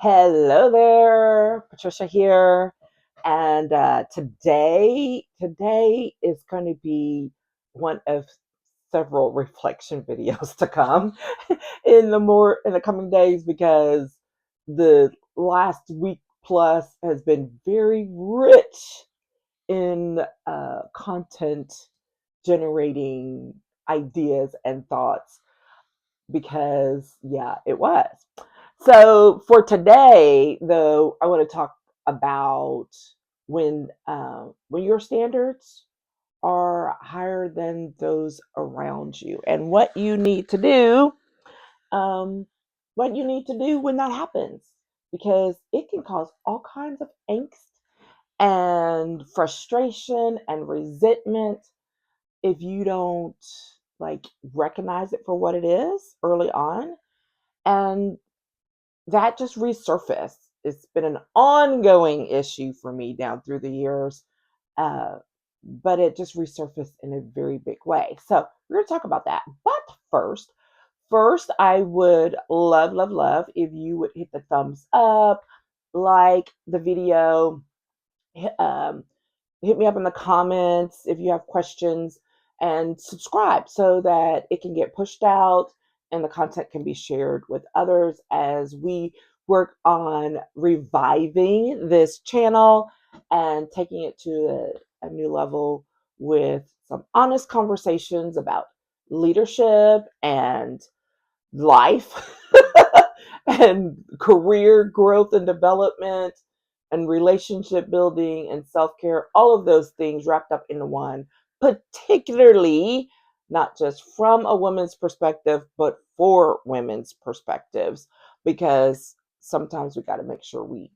Hello there, Patricia here, and today is going to be one of several reflection videos to come in the coming days because the last week plus has been very rich in content generating ideas and thoughts because yeah, it was. So for today, though, I want to talk about when your standards are higher than those around you, and um, what you need to do when that happens, because it can cause all kinds of angst and frustration and resentment if you don't like recognize it for what it is early on, and that just resurfaced. It's been an ongoing issue for me down through the years, uh, but it just resurfaced in a very big way. So we're going to talk about that. But first, I would love if you would hit the thumbs up, like the video, um, hit me up in the comments if you have questions, and subscribe so that it can get pushed out and the content can be shared with others as we work on reviving this channel and taking it to a new level with some honest conversations about leadership and life and career growth and development and relationship building and self-care, all of those things wrapped up into one, particularly not just from a woman's perspective but for women's perspectives, because sometimes we got to make sure we're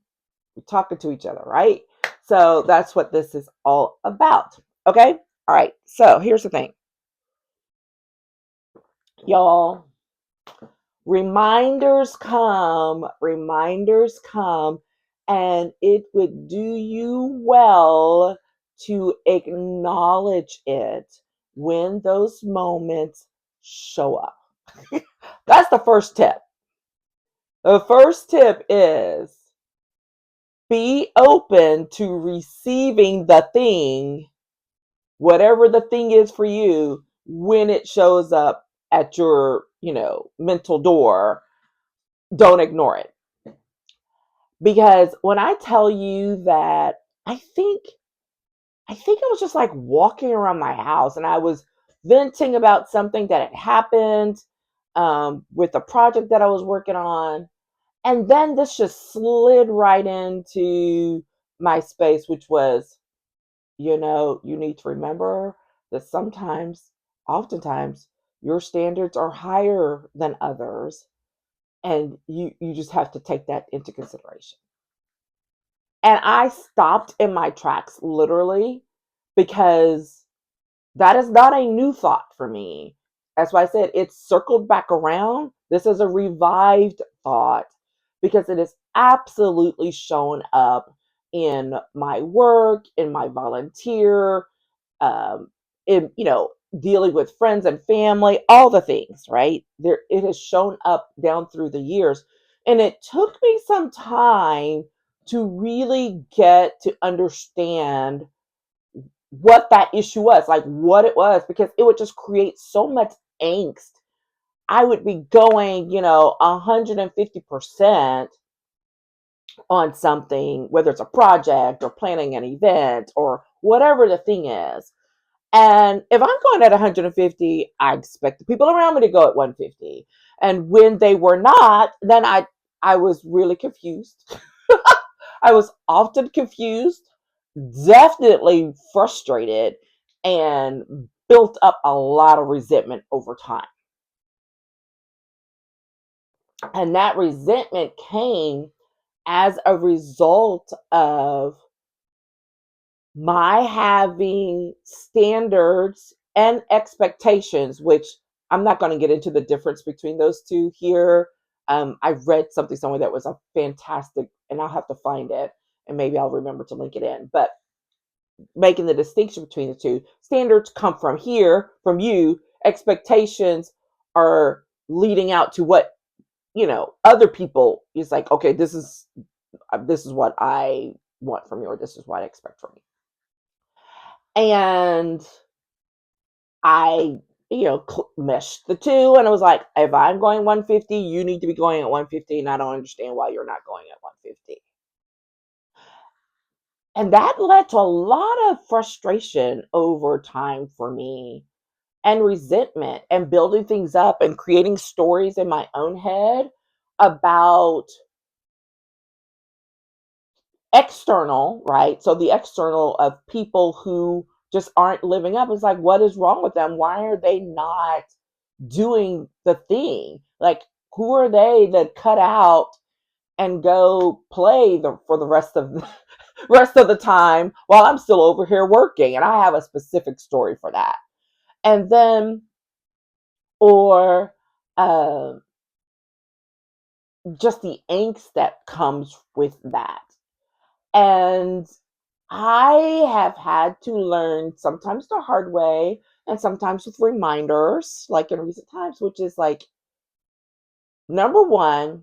talking to each other, right? So that's what this is all about. Okay, all right, so here's the thing, y'all. Reminders come, and it would do you well to acknowledge it when those moments show up. That's the first tip. The first tip is be open to receiving the thing, whatever the thing is for you, when it shows up at your, mental door. Don't ignore it. Because when I tell you that, I think I think I was just like walking around my house and I was venting about something that had happened with a project that I was working on. And then this just slid right into my space, which was, you need to remember that oftentimes, your standards are higher than others. And you just have to take that into consideration. And I stopped in my tracks literally, because that is not a new thought for me. That's why I said it's circled back around. This is a revived thought because it has absolutely shown up in my work, in my volunteer, um, in dealing with friends and family, all the things. Right there, it has shown up down through the years, and it took me some time to really get to understand what that issue was, like what it was, because it would just create so much angst. I would be going, 150% on something, whether it's a project or planning an event or whatever the thing is. And if I'm going at 150, I expect the people around me to go at 150. And when they were not, then I was really confused. I was often confused, definitely frustrated, and built up a lot of resentment over time. And that resentment came as a result of my having standards and expectations, which I'm not going to get into the difference between those two here. I read something somewhere that was a fantastic, and I'll have to find it and maybe I'll remember to link it in. But making the distinction between the two, standards come from here, from you. Expectations are leading out to what other people, it's like, okay, this is what I want from you, or this is what I expect from you. And I, meshed the two, and I was like, if I'm going 150, you need to be going at 150, and I don't understand why you're not going at 150. And that led to a lot of frustration over time for me, and resentment, and building things up and creating stories in my own head about external, right? So the external of people who just aren't living up. It's like, what is wrong with them? Why are they not doing the thing? Like, who are they to cut out and go play for the rest of rest of the time while I'm still over here working? And I have a specific story for that. And then, or uh, just the angst that comes with that. And I have had to learn, sometimes the hard way and sometimes with reminders, like in recent times, which is like, number one,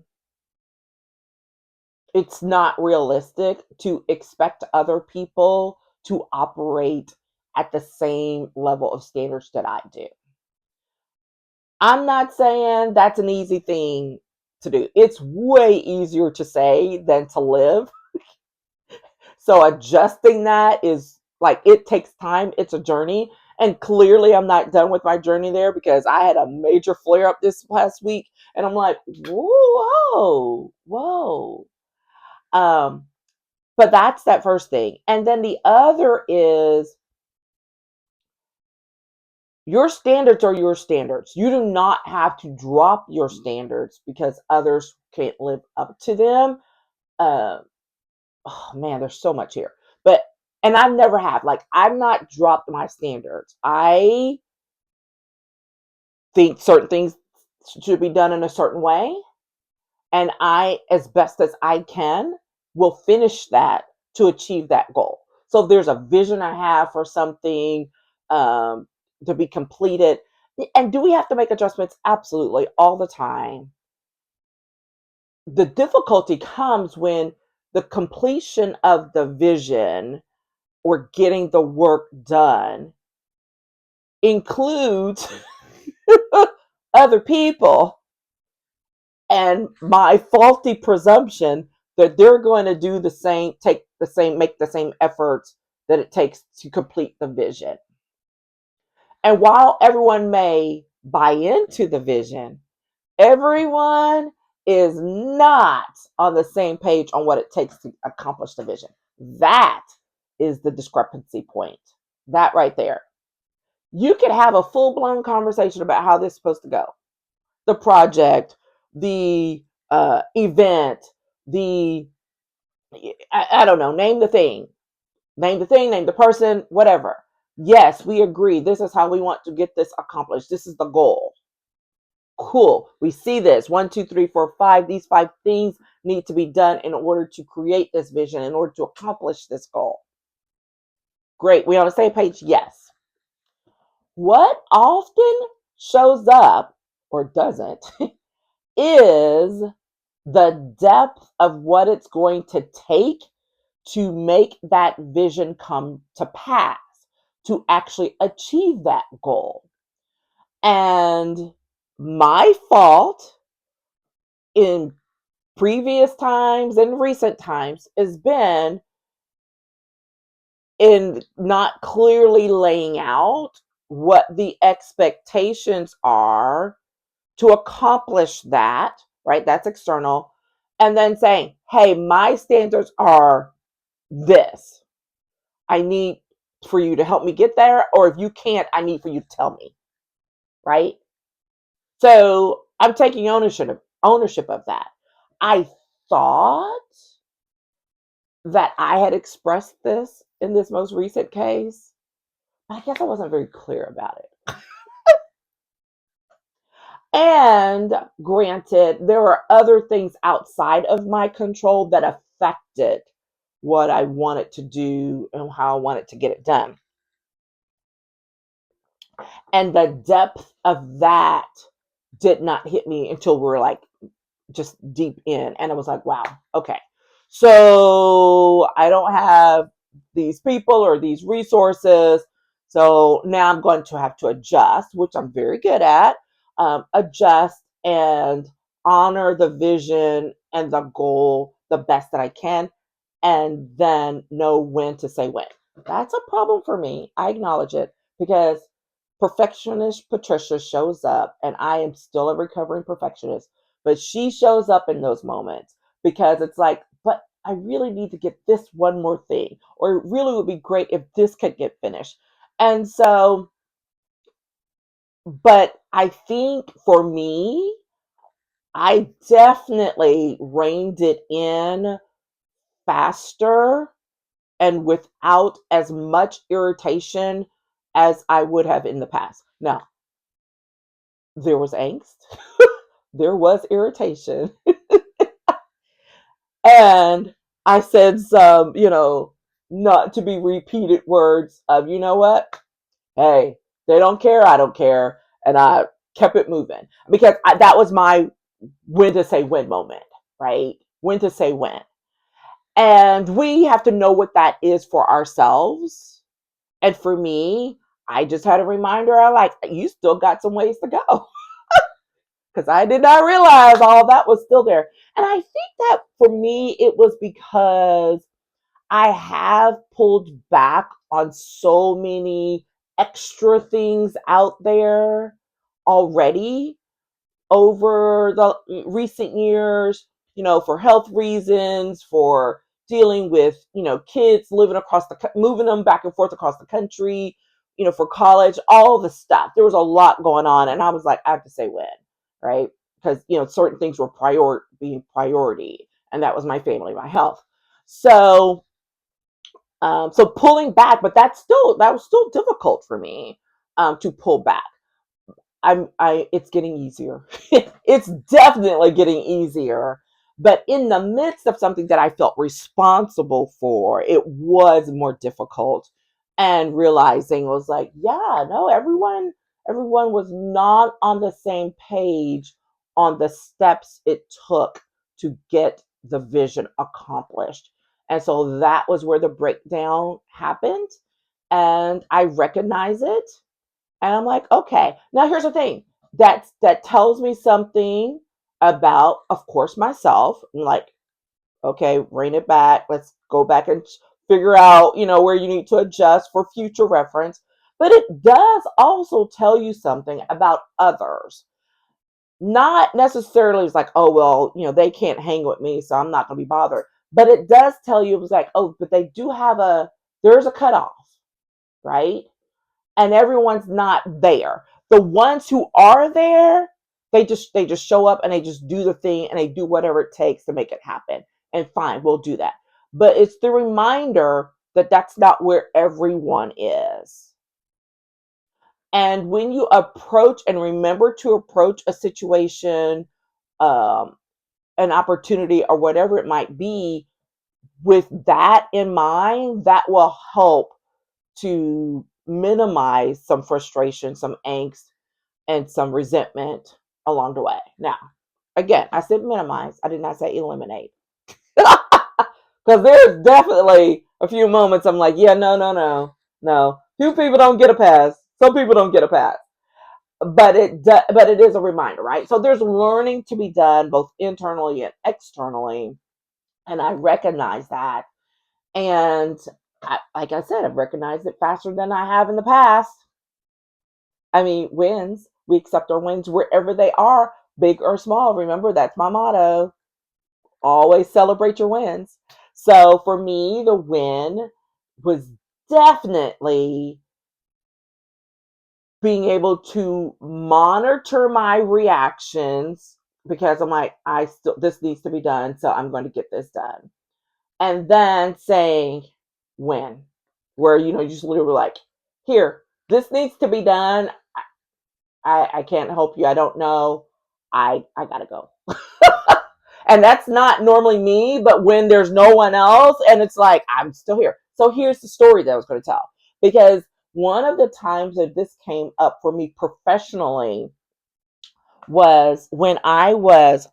it's not realistic to expect other people to operate at the same level of standards that I do. I'm not saying that's an easy thing to do. It's way easier to say than to live. So adjusting that is like, it takes time. It's a journey. And clearly I'm not done with my journey there, because I had a major flare up this past week, and I'm like, whoa, whoa. Um, but that's that first thing. And then the other is, your standards are your standards. You do not have to drop your standards because others can't live up to them. Uh, oh man, there's so much here. But and I've never have. Like, I've not dropped my standards. I think certain things should be done in a certain way, and I, as best as I can, will finish that to achieve that goal. So if there's a vision I have for something um, to be completed, and do we have to make adjustments? Absolutely, all the time. The difficulty comes when the completion of the vision or getting the work done includes other people, and my faulty presumption that they're going to do the same, make the same efforts that it takes to complete the vision. And while everyone may buy into the vision, everyone is not on the same page on what it takes to accomplish the vision. That is the discrepancy point. That right there. You could have a full blown conversation about how this is supposed to go. The project, the event, the, I don't know, name the thing, name the person, whatever. Yes, we agree. This is how we want to get this accomplished. This is the goal. Cool. We see this 1, 2, 3, 4, 5. These 5 things need to be done in order to create this vision, in order to accomplish this goal. Great. We on the same page? Yes. What often shows up or doesn't is the depth of what it's going to take to make that vision come to pass, to actually achieve that goal. And my fault in previous times and recent times has been in not clearly laying out what the expectations are to accomplish that, right? That's external. And then saying, hey, my standards are this. I need for you to help me get there. Or if you can't, I need for you to tell me, right? So I'm taking ownership of that. I thought that I had expressed this in this most recent case, but I guess I wasn't very clear about it. And granted, there are other things outside of my control that affected what I wanted to do and how I wanted to get it done. And the depth of that did not hit me until we're like just deep in. And it was like, wow, okay. So I don't have these people or these resources. So now I'm going to have to adjust, which I'm very good at, adjust and honor the vision and the goal the best that I can, and then know when to say when. That's a problem for me. I acknowledge it because perfectionist Patricia shows up, and I am still a recovering perfectionist, but she shows up in those moments because it's like, but I really need to get this one more thing, or it really would be great if this could get finished. And so, but I think for me, I definitely reined it in faster and without as much irritation as I would have in the past. Now, there was angst, there was irritation, and I said some, not to be repeated words of, you know what? Hey, they don't care, I don't care. And I kept it moving because that was my when to say when moment, right? When to say when. And we have to know what that is for ourselves. And for me, I just had a reminder. I like, you still got some ways to go because I did not realize all that was still there. And I think that for me, it was because I have pulled back on so many extra things out there already over the recent years, for health reasons, for dealing with, kids living across moving them back and forth across the country, for college, all the stuff. There was a lot going on. And I was like, I have to say when, right? Because, certain things were being priority. And that was my family, my health. So pulling back, but that was still difficult for me to pull back. It's getting easier. It's definitely getting easier. But in the midst of something that I felt responsible for, it was more difficult. And realizing was like, yeah, no, everyone was not on the same page on the steps it took to get the vision accomplished. And so that was where the breakdown happened. And I recognize it, and I'm like, okay. Now here's the thing. That tells me something about, of course, myself. I'm like, okay, rein it back. Let's go back and figure out, where you need to adjust for future reference. But it does also tell you something about others. Not necessarily it's like, oh well, they can't hang with me, so I'm not gonna be bothered. But it does tell you, it was like, oh, but they do have there's a cutoff, right? And everyone's not there. The ones who are there, they just show up and they just do the thing and they do whatever it takes to make it happen. And fine, we'll do that. But it's the reminder that that's not where everyone is. And when you approach and remember to approach a situation, um, an opportunity, or whatever it might be, with that in mind, that will help to minimize some frustration, some angst, and some resentment along the way. Now, again, I said minimize, I did not say eliminate. Because there's definitely a few moments I'm like, yeah, no, no, no, no. Few people don't get a pass. Some people don't get a pass. But it is a reminder, right? So there's learning to be done both internally and externally, and I recognize that. And like I said, I've recognized it faster than I have in the past. I mean, wins. We accept our wins wherever they are, big or small. Remember, that's my motto. Always celebrate your wins. So for me, the win was definitely being able to monitor my reactions because I'm like, this needs to be done, so I'm going to get this done. And then saying when, where, you just literally like, here, this needs to be done. I can't help you. I don't know. I gotta go. And that's not normally me, but when there's no one else and it's like, I'm still here. So here's the story that I was going to tell. Because one of the times that this came up for me professionally was when I was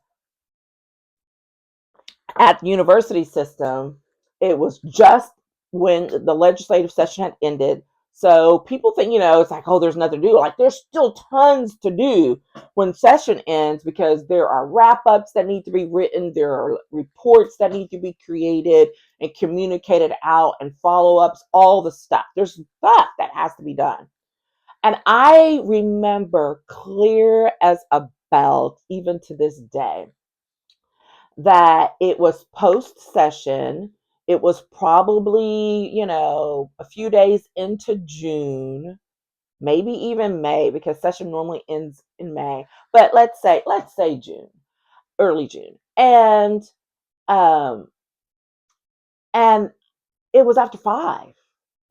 At the university system, it was just when the legislative session had ended. So people think, it's like, oh, there's nothing to do. Like, there's still tons to do when session ends because there are wrap ups that need to be written, there are reports that need to be created and communicated out, and follow ups, all the stuff. There's stuff that has to be done. And I remember clear as a bell, even to this day, that it was post session. It was probably, a few days into June, maybe even May, because session normally ends in May. But let's say June, early June. Um and it was after 5.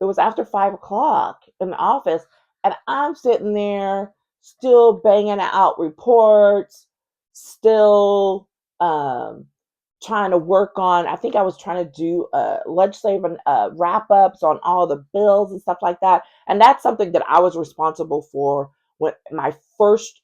It was after 5 o'clock in the office, and I'm sitting there still banging out reports, still um, trying to work on. I think I was trying to do legislative wrap ups on all the bills and stuff like that. And that's something that I was responsible for when my first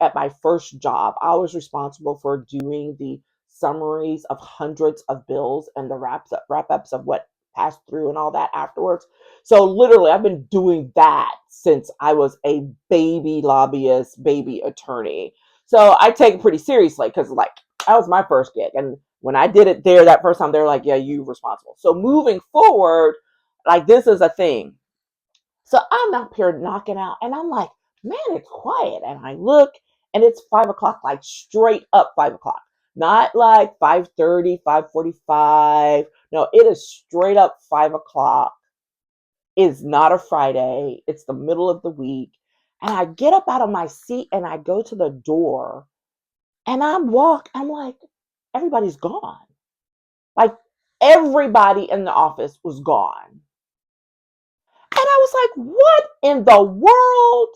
job. I was responsible for doing the summaries of hundreds of bills and the wrap ups of what passed through and all that afterwards. So literally, I've been doing that since I was a baby lobbyist, baby attorney. So I take it pretty seriously because, like, that was my first gig, and when I did it there that first time, they're like, "Yeah, you responsible." So moving forward, like, this is a thing. So I'm up here knocking out, and I'm like, "Man, it's quiet." And I look, and it's 5 o'clock, like straight up 5 o'clock, not like 5:30, 5:45. No, it is straight up 5 o'clock. It's not a Friday. It's the middle of the week. And I get up out of my seat and I go to the door and I'm like, everybody's gone. Like, everybody in the office was gone. And I was like, what in the world?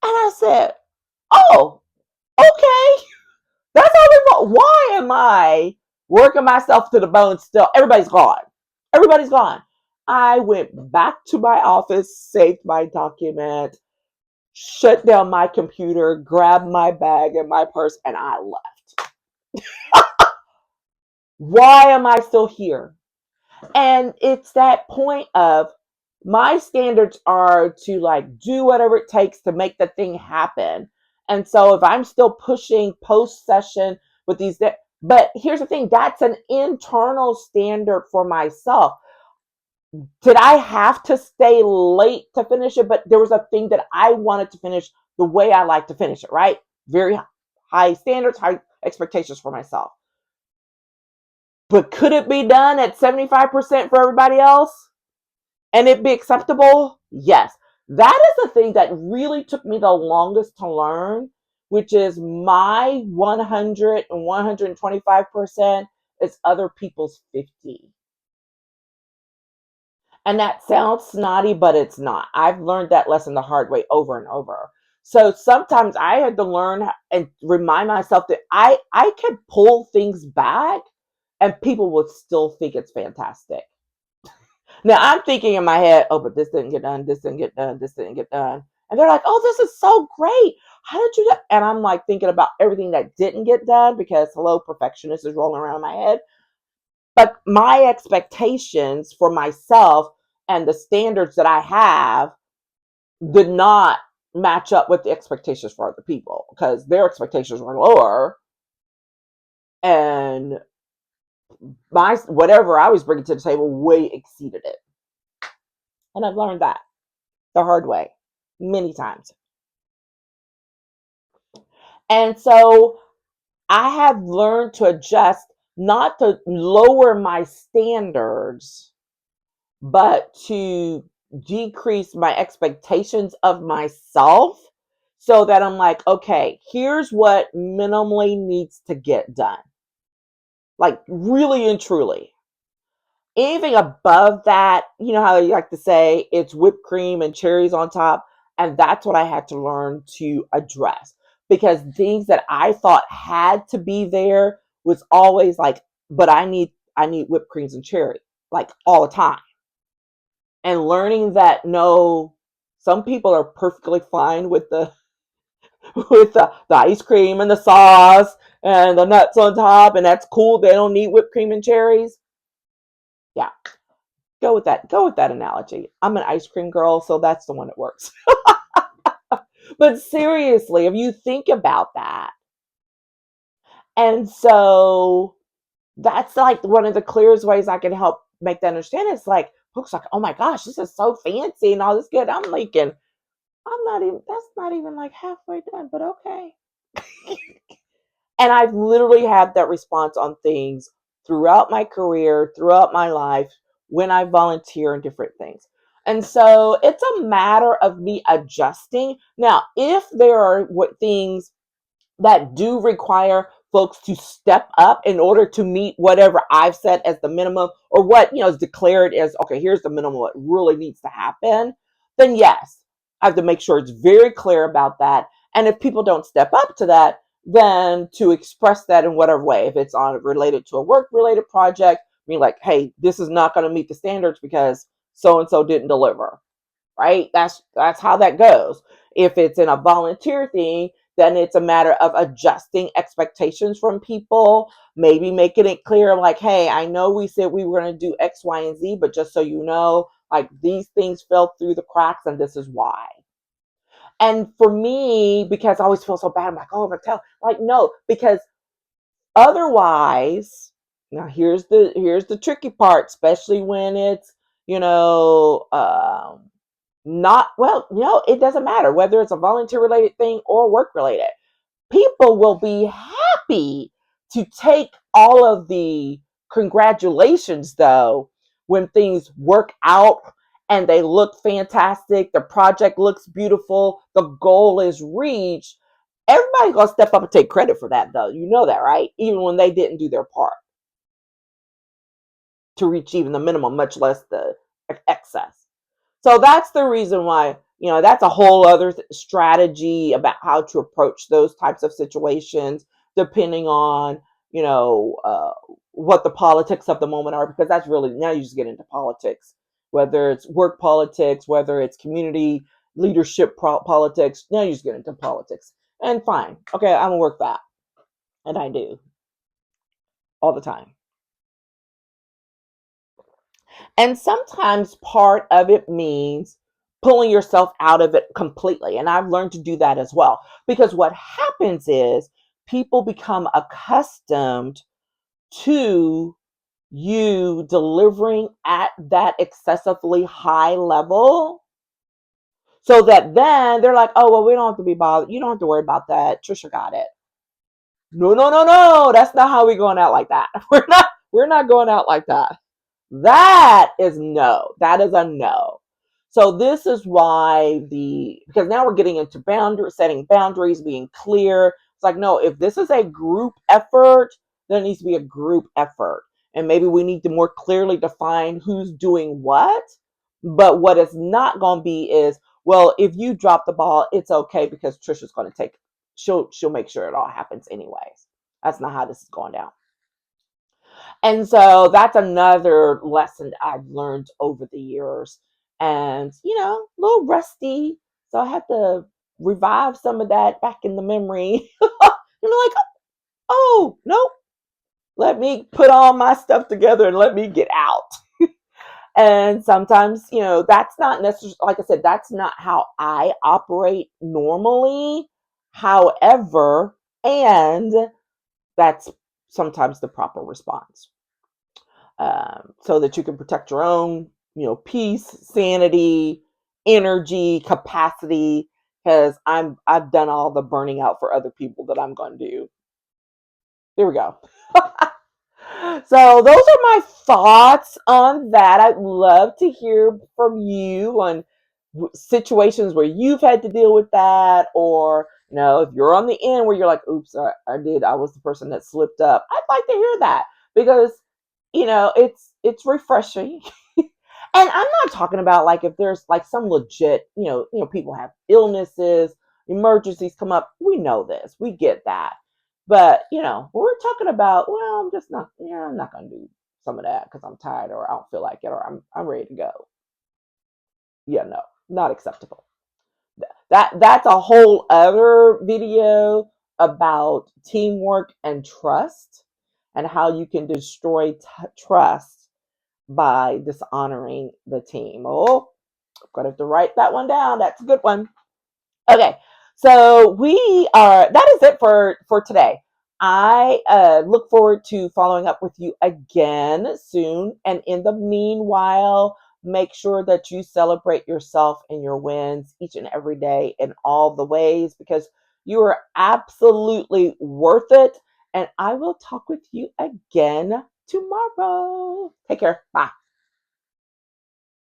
And I said, oh, okay. That's how we vote. Why am I working myself to the bone still? Everybody's gone. Everybody's gone. I went back to my office, saved my document, shut down my computer, grabbed my bag and my purse, and I left. Why am I still here? And it's that point of, my standards are to, like, do whatever it takes to make the thing happen. And so if I'm still pushing post session with these, but here's the thing, that's an internal standard for myself. Did I have to stay late to finish it? But there was a thing that I wanted to finish the way I like to finish it, right? Very high standards, high expectations for myself. But could it be done at 75% for everybody else and it be acceptable? Yes. That is the thing that really took me the longest to learn, which is my 100 and 125% is other people's 50. And that sounds snotty, but it's not. I've learned that lesson the hard way over and over. So sometimes I had to learn and remind myself that I can pull things back and people would still think it's fantastic. Now I'm thinking in my head, oh, but this didn't get done, this didn't get done, this didn't get done. And they're like, oh, this is so great. How did you do? And I'm like thinking about everything that didn't get done because, hello, perfectionist is rolling around in my head. But my expectations for myself and the standards that I have did not match up with the expectations for other people because their expectations were lower, and my whatever I was bringing to the table way exceeded it. And I've learned that the hard way many times. And so I have learned to adjust, not to lower my standards, but to decrease my expectations of myself so that I'm like, okay, here's what minimally needs to get done. Like, really and truly. Anything above that, you know how you like to say it's whipped cream and cherries on top. And that's what I had to learn to address, because things that I thought had to be there was always like, but I need whipped creams and cherry, like, all the time. And learning that no, some people are perfectly fine with with the ice cream and the sauce and the nuts on top, and that's cool. They don't need whipped cream and cherries. Yeah, go with that. Go with that analogy. I'm an ice cream girl, so that's the one that works. But seriously, if you think about that, and so that's like one of the clearest ways I can help make that understand. It's like folks like, oh my gosh, this is so fancy and all this good. I'm thinking, I'm not even. That's not even like halfway done, but okay. And I've literally had that response on things throughout my career, throughout my life, when I volunteer in different things. And so it's a matter of me adjusting. Now, if there are what things that do require folks to step up in order to meet whatever I've set as the minimum or what, is declared as, okay, here's the minimum, what really needs to happen, then yes, I have to make sure it's very clear about that. And if people don't step up to that, then to express that in whatever way, if it's on related to a work related project, I mean, like, hey, this is not going to meet the standards because so and so didn't deliver, right? That's how that goes. If it's in a volunteer thing, then it's a matter of adjusting expectations from people, maybe making it clear like, hey, I know we said we were going to do X, Y, and Z, but just so you know, like these things fell through the cracks and this is why. And for me, because I always feel so bad, I'm like, oh, I'm gonna tell, like, no, because otherwise, now here's the tricky part, especially when it's, you know, not, well, it doesn't matter whether it's a volunteer related thing or work related. People will be happy to take all of the congratulations, though, when things work out and they look fantastic, the project looks beautiful, the goal is reached. Everybody's gonna step up and take credit for that, though. You know that, right? Even when they didn't do their part to reach even the minimum, much less the excess. So that's the reason why, that's a whole other strategy about how to approach those types of situations, depending on, what the politics of the moment are, because that's really, now you just get into politics, whether it's work politics, whether it's community leadership politics, now you just get into politics. And fine. Okay, I'm gonna work that. And I do all the time. And sometimes part of it means pulling yourself out of it completely. And I've learned to do that as well. Because what happens is people become accustomed to you delivering at that excessively high level. So that then they're like, oh, well, we don't have to be bothered. You don't have to worry about that. Trisha got it. No, no, no, no. That's not how we're going out like that. We're not going out like that. That is no. That is a no. So this is why because now we're getting into setting boundaries, being clear. It's like, no, if this is a group effort, then it needs to be a group effort. And maybe we need to more clearly define who's doing what. But what it's not going to be is, well, if you drop the ball, it's okay because Trisha's going to she'll make sure it all happens anyways. That's not how this is going down. And so that's another lesson I've learned over the years. And, a little rusty. So I have to revive some of that back in the memory. And be like, oh, nope. Let me put all my stuff together and let me get out. And sometimes, that's not necessarily, like I said, that's not how I operate normally. However, and that's sometimes the proper response. So that you can protect your own, peace, sanity, energy, capacity. Because I've done all the burning out for other people that I'm going to do. There we go. So those are my thoughts on that. I'd love to hear from you on situations where you've had to deal with that, or if you're on the end where you're like, oops, I was the person that slipped up. I'd like to hear that, because it's refreshing. And I'm not talking about like if there's like some legit, people have illnesses, emergencies come up. We know this, we get that. But we're talking about, well, I'm not gonna do some of that because I'm tired or I don't feel like it or I'm ready to go. Yeah, no, not acceptable. That's a whole other video about teamwork and trust and how you can destroy trust by dishonoring the team. Oh, I'm going to have to write that one down. That's a good one. Okay, so we are. That is it for today. I look forward to following up with you again soon. And in the meanwhile, make sure that you celebrate yourself and your wins each and every day in all the ways because you are absolutely worth it. And I will talk with you again tomorrow. Take care. Bye.